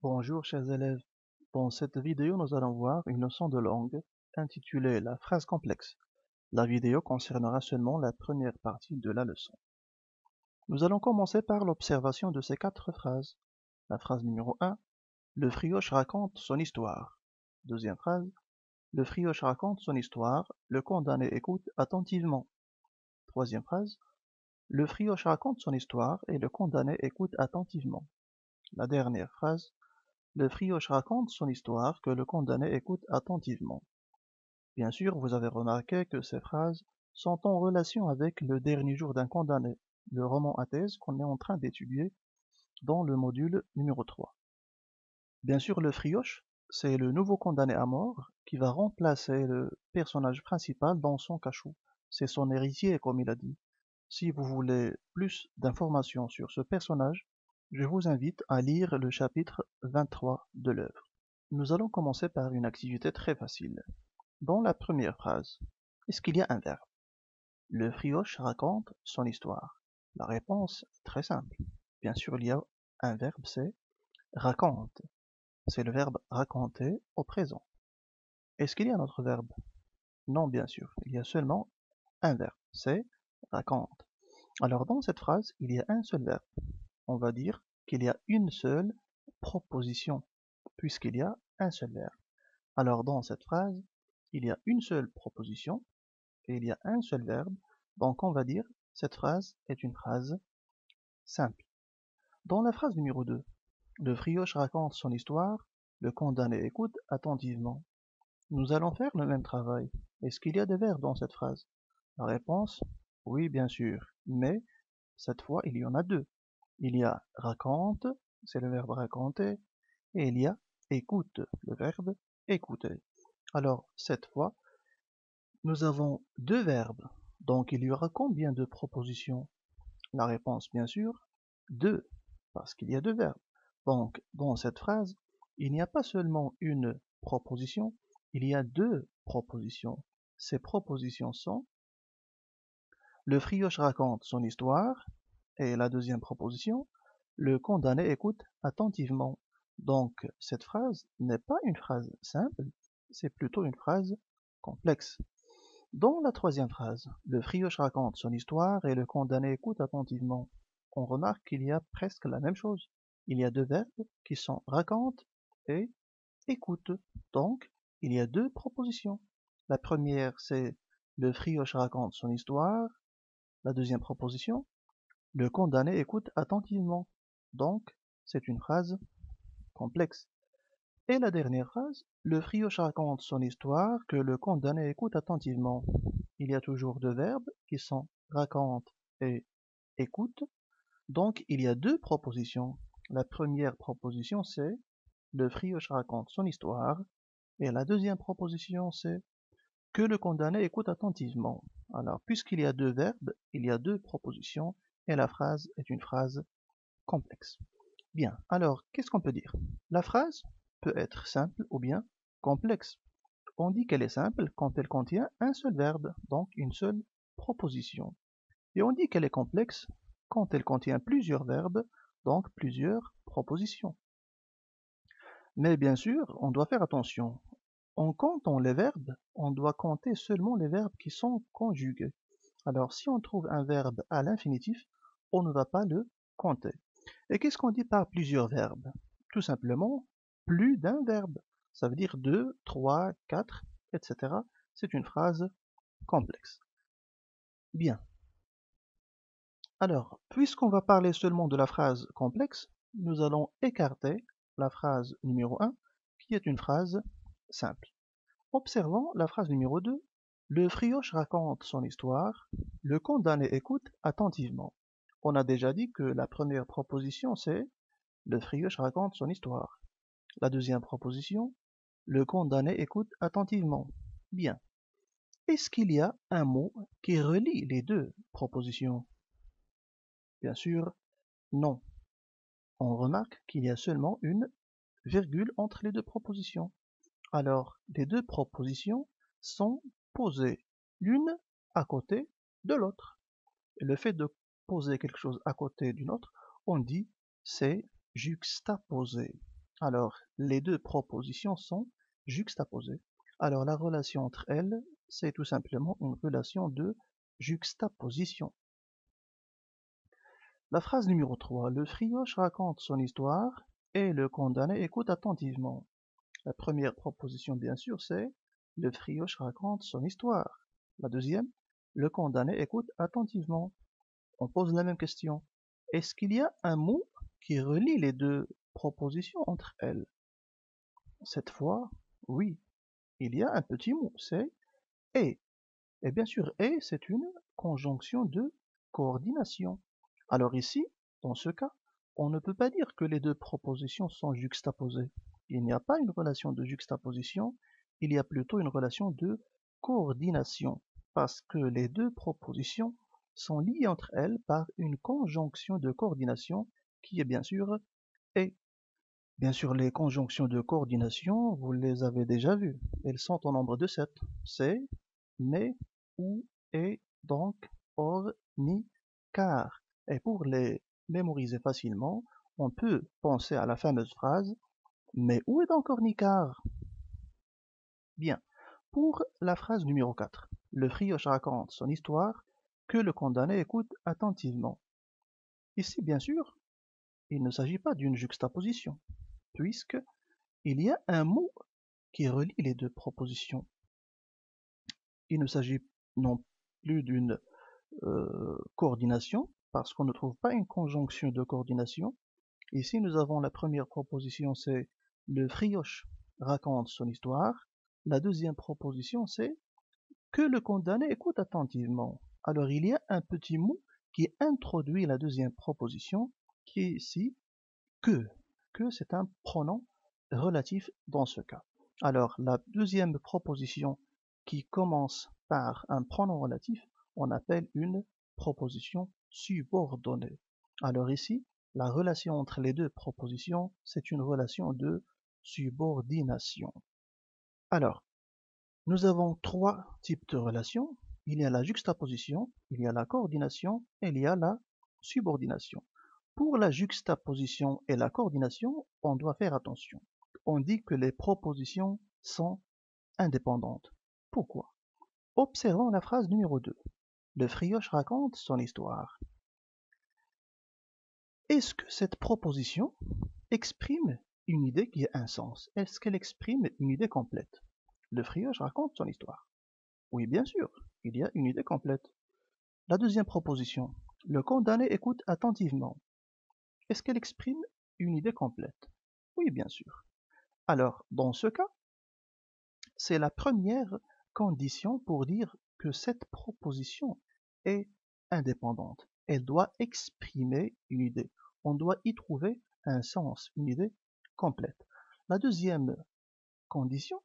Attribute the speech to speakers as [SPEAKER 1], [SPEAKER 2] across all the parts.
[SPEAKER 1] Bonjour chers élèves, dans cette vidéo nous allons voir une leçon de langue intitulée la phrase complexe. La vidéo concernera seulement la première partie de la leçon. Nous allons commencer par l'observation de ces 4 phrases. La phrase numéro 1, le frioche raconte son histoire. Deuxième phrase, le frioche raconte son histoire, le condamné écoute attentivement. Troisième phrase, le frioche raconte son histoire et le condamné écoute attentivement. La dernière phrase, le frioche raconte son histoire que le condamné écoute attentivement. Bien sûr, vous avez remarqué que ces phrases sont en relation avec le dernier jour d'un condamné, le roman à thèse qu'on est en train d'étudier dans le module numéro 3. Bien sûr, le frioche, c'est le nouveau condamné à mort qui va remplacer le personnage principal dans son cachot. C'est son héritier, comme il a dit. Si vous voulez plus d'informations sur ce personnage, je vous invite à lire le chapitre 23 de l'œuvre. Nous allons commencer par une activité très facile. Dans la première phrase, est-ce qu'il y a un verbe? Le frioche raconte son histoire. La réponse est très simple. Bien sûr, il y a un verbe, c'est raconte. C'est le verbe raconter au présent. Est-ce qu'il y a un autre verbe? Non, bien sûr. Il y a seulement un verbe, c'est raconte. Alors dans cette phrase, il y a un seul verbe. On va dire qu'il y a une seule proposition, puisqu'il y a un seul verbe. Alors dans cette phrase, il y a une seule proposition et il y a un seul verbe, donc on va dire cette phrase est une phrase simple. Dans la phrase numéro 2, le frioche raconte son histoire, le condamné écoute attentivement. Nous allons faire le même travail. Est-ce qu'il y a des verbes dans cette phrase? La réponse, oui bien sûr, mais cette fois il y en a deux. Il y a raconte, c'est le verbe raconter, et il y a écoute, le verbe écouter. Alors cette fois, nous avons deux verbes, donc il y aura combien de propositions? La réponse, bien sûr, deux, parce qu'il y a deux verbes. Donc, dans cette phrase, il n'y a pas seulement une proposition, il y a deux propositions. Ces propositions sont le frioche raconte son histoire, et la deuxième proposition, le condamné écoute attentivement. Donc, cette phrase n'est pas une phrase simple, c'est plutôt une phrase complexe. Dans la troisième phrase, le frioche raconte son histoire et le condamné écoute attentivement. On remarque qu'il y a presque la même chose. Il y a deux verbes qui sont raconte et écoute. Donc, il y a deux propositions. La première, c'est le frioche raconte son histoire. La deuxième proposition, le condamné écoute attentivement. Donc, c'est une phrase complexe. Et la dernière phrase, le frioche raconte son histoire que le condamné écoute attentivement. Il y a toujours deux verbes qui sont raconte et écoute. Donc, il y a deux propositions. La première proposition, c'est le frioche raconte son histoire. Et la deuxième proposition, c'est que le condamné écoute attentivement. Alors, puisqu'il y a deux verbes, il y a deux propositions et la phrase est une phrase complexe. Bien, alors, qu'est-ce qu'on peut dire? La phrase peut être simple ou bien complexe. On dit qu'elle est simple quand elle contient un seul verbe, donc une seule proposition. Et on dit qu'elle est complexe quand elle contient plusieurs verbes, donc plusieurs propositions. Mais bien sûr, on doit faire attention. En comptant les verbes, on doit compter seulement les verbes qui sont conjugués. Alors, si on trouve un verbe à l'infinitif, on ne va pas le compter. Et qu'est-ce qu'on dit par plusieurs verbes? Tout simplement, plus d'un verbe. Ça veut dire 2, 3, 4, etc. C'est une phrase complexe. Bien. Alors, puisqu'on va parler seulement de la phrase complexe, nous allons écarter la phrase numéro 1, qui est une phrase simple. Observons la phrase numéro 2. Le frioche raconte son histoire, le condamné écoute attentivement. On a déjà dit que la première proposition, c'est le frioche raconte son histoire. La deuxième proposition, le condamné écoute attentivement. Bien. Est-ce qu'il y a un mot qui relie les deux propositions? Bien sûr, non. On remarque qu'il y a seulement une virgule entre les deux propositions. Alors, les deux propositions sont posées l'une à côté de l'autre. Le fait de poser quelque chose à côté d'une autre, on dit c'est juxtaposé. Alors, les deux propositions sont juxtaposées. Alors, la relation entre elles, c'est tout simplement une relation de juxtaposition. La phrase numéro 3. Le frioche raconte son histoire et le condamné écoute attentivement. La première proposition, bien sûr, c'est le frioche raconte son histoire. La deuxième, le condamné écoute attentivement. On pose la même question. Est-ce qu'il y a un mot qui relie les deux propositions entre elles? Cette fois, oui, il y a un petit mot, c'est et. Et bien sûr, et, c'est une conjonction de coordination. Alors ici, dans ce cas, on ne peut pas dire que les deux propositions sont juxtaposées. Il n'y a pas une relation de juxtaposition, il y a plutôt une relation de coordination, parce que les deux propositions sont liées entre elles par une conjonction de coordination qui est bien sûr et. Bien sûr, les conjonctions de coordination, vous les avez déjà vues. Elles sont au nombre de 7. C'est, mais, ou, et, donc, or, ni, car. Et pour les mémoriser facilement, on peut penser à la fameuse phrase mais où est donc car? Bien. Pour la phrase numéro 4, le frioche raconte son histoire que le condamné écoute attentivement. Ici, bien sûr, il ne s'agit pas d'une juxtaposition, puisque il y a un mot qui relie les deux propositions. Il ne s'agit non plus d'une coordination, parce qu'on ne trouve pas une conjonction de coordination. Ici, nous avons la première proposition, c'est le frioche raconte son histoire. La deuxième proposition, c'est que le condamné écoute attentivement. Alors, il y a un petit mot qui introduit la deuxième proposition, qui est ici que. Que, c'est un pronom relatif dans ce cas. Alors, la deuxième proposition qui commence par un pronom relatif, on appelle une proposition subordonnée. Alors ici, la relation entre les deux propositions, c'est une relation de subordination. Alors, nous avons trois types de relations. Il y a la juxtaposition, il y a la coordination et il y a la subordination. Pour la juxtaposition et la coordination, on doit faire attention. On dit que les propositions sont indépendantes. Pourquoi? Observons la phrase numéro 2. Le frioche raconte son histoire. Est-ce que cette proposition exprime une idée qui a un sens? Est-ce qu'elle exprime une idée complète? Le frioche raconte son histoire. Oui, bien sûr, il y a une idée complète. La deuxième proposition. Le condamné écoute attentivement. Est-ce qu'elle exprime une idée complète? Oui, bien sûr. Alors, dans ce cas, c'est la première condition pour dire que cette proposition est indépendante. Elle doit exprimer une idée. On doit y trouver un sens, une idée complète. La deuxième condition,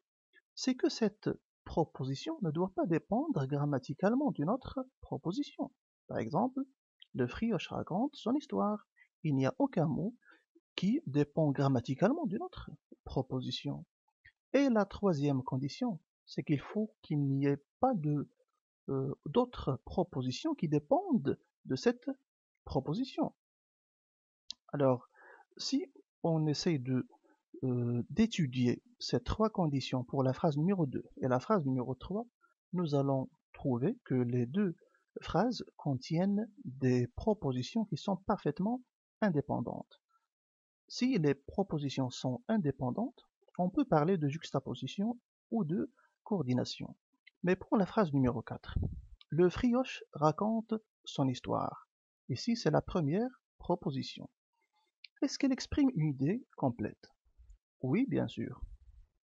[SPEAKER 1] c'est que cette proposition ne doit pas dépendre grammaticalement d'une autre proposition. Par exemple, le frioche raconte son histoire. Il n'y a aucun mot qui dépend grammaticalement d'une autre proposition. Et la troisième condition, c'est qu'il faut qu'il n'y ait pas d'autres propositions qui dépendent de cette proposition. Alors, si on essaye d'étudier ces trois conditions pour la phrase numéro 2 et la phrase numéro 3, nous allons trouver que les deux phrases contiennent des propositions qui sont parfaitement indépendantes. Si les propositions sont indépendantes, on peut parler de juxtaposition ou de coordination. Mais pour la phrase numéro 4, le frioche raconte son histoire. Ici, c'est la première proposition. Est-ce qu'elle exprime une idée complète? Oui, bien sûr.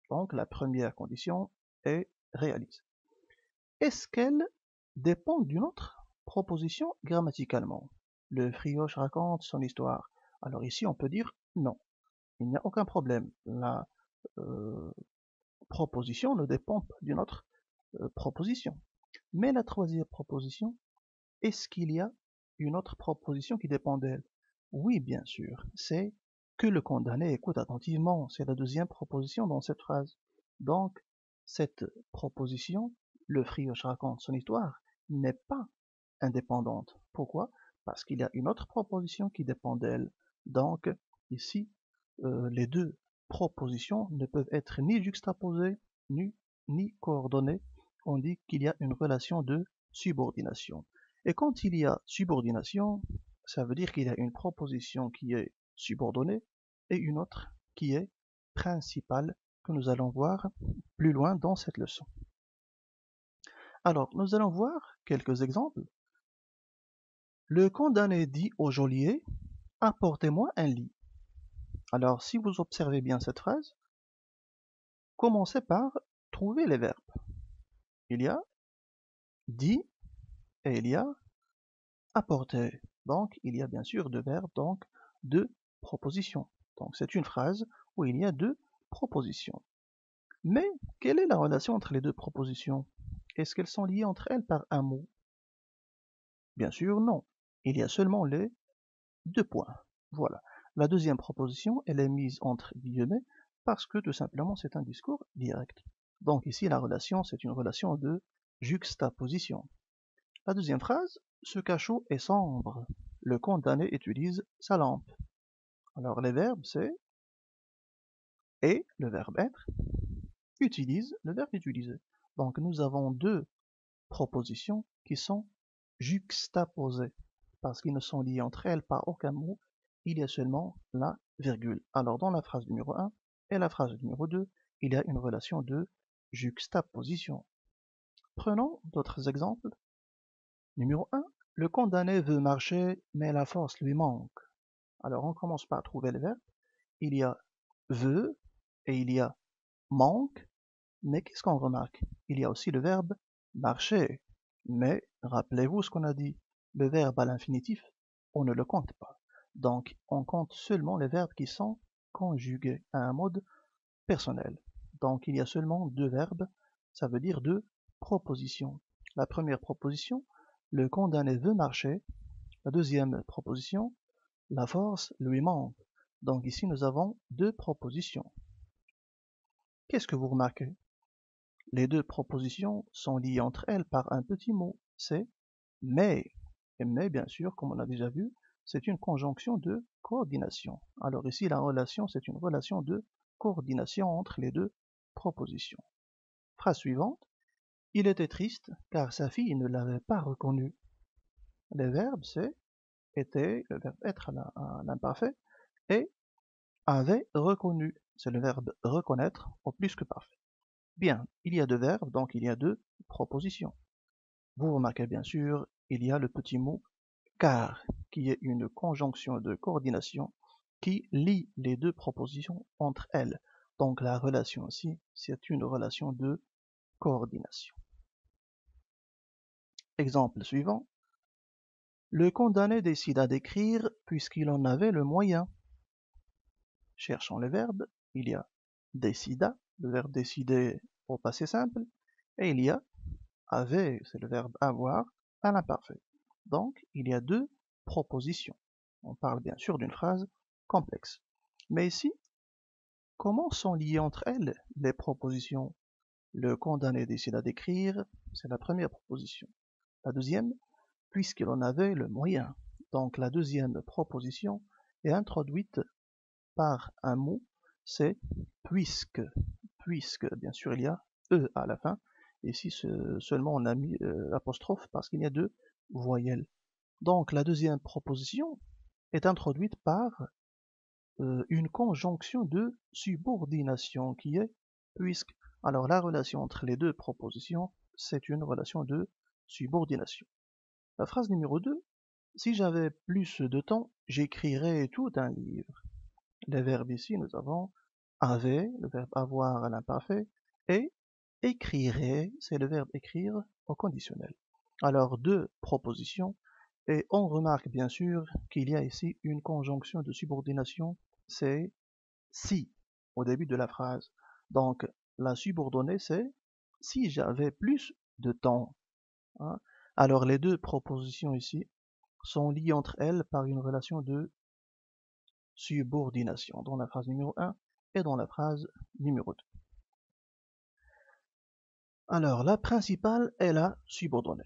[SPEAKER 1] Donc, la première condition est réalisée. Est-ce qu'elle dépend d'une autre proposition grammaticalement? Le frioche raconte son histoire. Alors ici, on peut dire non. Il n'y a aucun problème. La proposition ne dépend pas d'une autre proposition. Mais la troisième proposition, est-ce qu'il y a une autre proposition qui dépend d'elle? Oui, bien sûr. C'est que le condamné écoute attentivement. C'est la deuxième proposition dans cette phrase. Donc, cette proposition, le frioche raconte son histoire, n'est pas indépendante. Pourquoi? Parce qu'il y a une autre proposition qui dépend d'elle. Donc, ici, les deux propositions ne peuvent être ni juxtaposées, ni coordonnées. On dit qu'il y a une relation de subordination. Et quand il y a subordination, ça veut dire qu'il y a une proposition qui est subordonnée et une autre qui est principale, que nous allons voir plus loin dans cette leçon. Alors, nous allons voir quelques exemples. Le condamné dit au geôlier, apportez-moi un lit. Alors, si vous observez bien cette phrase, commencez par trouver les verbes. Il y a dit et il y a apporter. Donc, il y a bien sûr deux verbes, donc deux propositions. Donc, c'est une phrase où il y a deux propositions. Mais, quelle est la relation entre les deux propositions? Est-ce qu'elles sont liées entre elles par un mot? Bien sûr, non. Il y a seulement les deux points. Voilà. La deuxième proposition, elle est mise entre guillemets parce que tout simplement c'est un discours direct. Donc ici, la relation, c'est une relation de juxtaposition. La deuxième phrase, ce cachot est sombre. Le condamné utilise sa lampe. Alors les verbes, c'est et, le verbe être, utilise, le verbe utiliser. Donc nous avons deux propositions qui sont juxtaposées parce qu'ils ne sont liés entre elles par aucun mot, il y a seulement la virgule. Alors dans la phrase numéro 1 et la phrase numéro 2, il y a une relation de juxtaposition. Prenons d'autres exemples. Numéro 1, le condamné veut marcher, mais la force lui manque. Alors on commence par trouver les verbes. Il y a veut et il y a manque, mais qu'est-ce qu'on remarque? Il y a aussi le verbe marcher. Mais rappelez-vous ce qu'on a dit, le verbe à l'infinitif, on ne le compte pas. Donc on compte seulement les verbes qui sont conjugués à un mode personnel. Donc il y a seulement deux verbes, ça veut dire deux propositions. La première proposition, le condamné veut marcher. La deuxième proposition, la force lui manque. Donc ici nous avons deux propositions. Qu'est-ce que vous remarquez? Les deux propositions sont liées entre elles par un petit mot, c'est mais. Et mais, bien sûr, comme on a déjà vu, c'est une conjonction de coordination. Alors ici, la relation, c'est une relation de coordination entre les deux propositions. Phrase suivante. Il était triste car sa fille ne l'avait pas reconnu. Les verbes, c'est était, le verbe être à l'imparfait, et avait reconnu, c'est le verbe reconnaître au plus que parfait. Bien, il y a deux verbes, donc il y a deux propositions. Vous remarquez bien sûr, il y a le petit mot car, qui est une conjonction de coordination qui lie les deux propositions entre elles. Donc la relation ici, c'est une relation de coordination. Exemple suivant. Le condamné décida d'écrire puisqu'il en avait le moyen. Cherchons les verbes. Il y a décida, le verbe décider au passé simple, et il y a avait, c'est le verbe avoir, à l'imparfait. Donc, il y a deux propositions. On parle bien sûr d'une phrase complexe. Mais ici, comment sont liées entre elles les propositions? Le condamné décida d'écrire, c'est la première proposition. La deuxième, puisqu'il en avait le moyen. Donc, la deuxième proposition est introduite par un mot, c'est puisque. Puisque, bien sûr, il y a E à la fin. Ici, seulement on a mis l'apostrophe parce qu'il y a deux voyelles. Donc, la deuxième proposition est introduite par une conjonction de subordination qui est puisque. Alors, la relation entre les deux propositions, c'est une relation de subordination. La phrase numéro 2, si j'avais plus de temps, j'écrirais tout un livre. Les verbes ici, nous avons avait, le verbe avoir à l'imparfait, et écrirait, c'est le verbe écrire au conditionnel. Alors, deux propositions, et on remarque bien sûr qu'il y a ici une conjonction de subordination, c'est si, au début de la phrase. Donc, la subordonnée, c'est si j'avais plus de temps. Hein. Alors, les deux propositions ici sont liées entre elles par une relation de subordination dans la phrase numéro 1 et dans la phrase numéro 2. Alors, la principale est la subordonnée.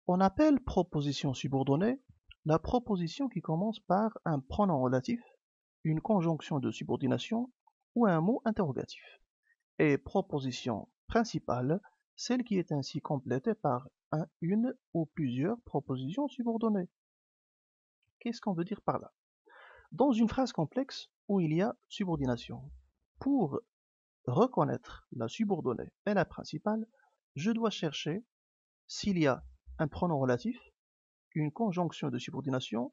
[SPEAKER 1] On appelle proposition subordonnée la proposition qui commence par un pronom relatif, une conjonction de subordination ou un mot interrogatif. Et proposition principale, celle qui est ainsi complétée par une ou plusieurs propositions subordonnées. Qu'est-ce qu'on veut dire par là? Dans une phrase complexe où il y a subordination, pour reconnaître la subordonnée et la principale, je dois chercher s'il y a un pronom relatif, une conjonction de subordination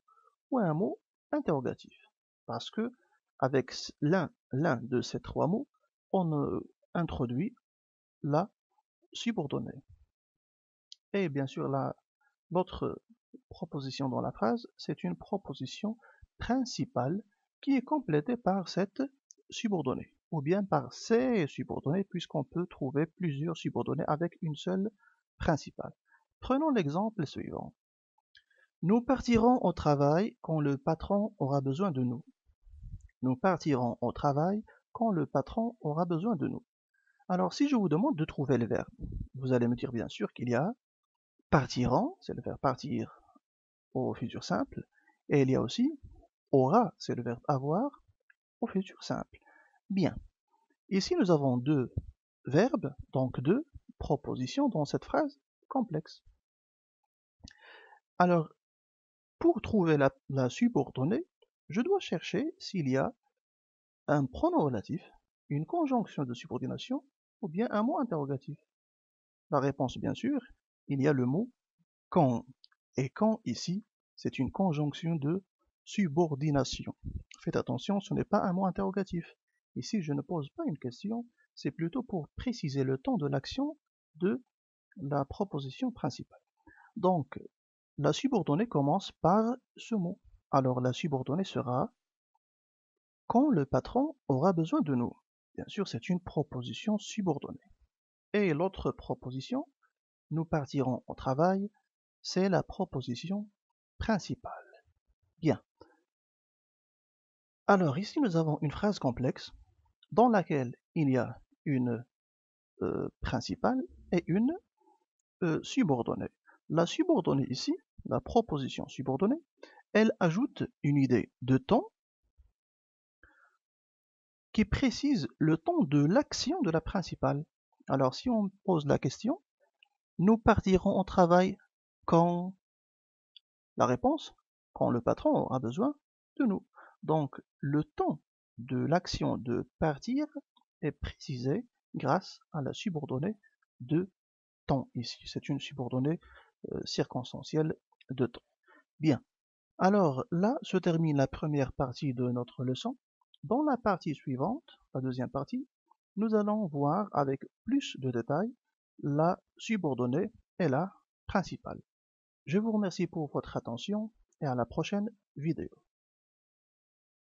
[SPEAKER 1] ou un mot interrogatif. Parce que avec l'un de ces trois mots, on introduit la subordonnée. Et bien sûr, l'autre proposition dans la phrase, c'est une proposition principale qui est complétée par cette subordonnée, ou bien par ces subordonnées, puisqu'on peut trouver plusieurs subordonnées avec une seule principale. Prenons l'exemple suivant. Nous partirons au travail quand le patron aura besoin de nous. Nous partirons au travail quand le patron aura besoin de nous. Alors, si je vous demande de trouver le verbe, vous allez me dire bien sûr qu'il y a partiront, c'est le verbe partir au futur simple, et il y a aussi aura, c'est le verbe avoir au futur simple. Bien. Ici, nous avons deux verbes, donc deux propositions dans cette phrase complexe. Alors, pour trouver la subordonnée, je dois chercher s'il y a un pronom relatif, une conjonction de subordination ou bien un mot interrogatif. La réponse, bien sûr, il y a le mot quand. Et quand, ici, c'est une conjonction de subordination. Faites attention, ce n'est pas un mot interrogatif. Ici, je ne pose pas une question, c'est plutôt pour préciser le temps de l'action de la proposition principale. Donc, la subordonnée commence par ce mot. Alors, la subordonnée sera quand le patron aura besoin de nous. Bien sûr, c'est une proposition subordonnée. Et l'autre proposition, nous partirons au travail, c'est la proposition principale. Bien. Alors ici, nous avons une phrase complexe dans laquelle il y a une principale et une subordonnée. La subordonnée ici, la proposition subordonnée, elle ajoute une idée de temps qui précise le temps de l'action de la principale. Alors si on pose la question, nous partirons au travail quand? La réponse, quand le patron aura besoin de nous. Donc le temps de l'action de partir est précisé grâce à la subordonnée de temps ici. C'est une subordonnée circonstancielle de temps. Bien. Alors là se termine la première partie de notre leçon. Dans la partie suivante, la deuxième partie, nous allons voir avec plus de détails la subordonnée et la principale. Je vous remercie pour votre attention et à la prochaine vidéo.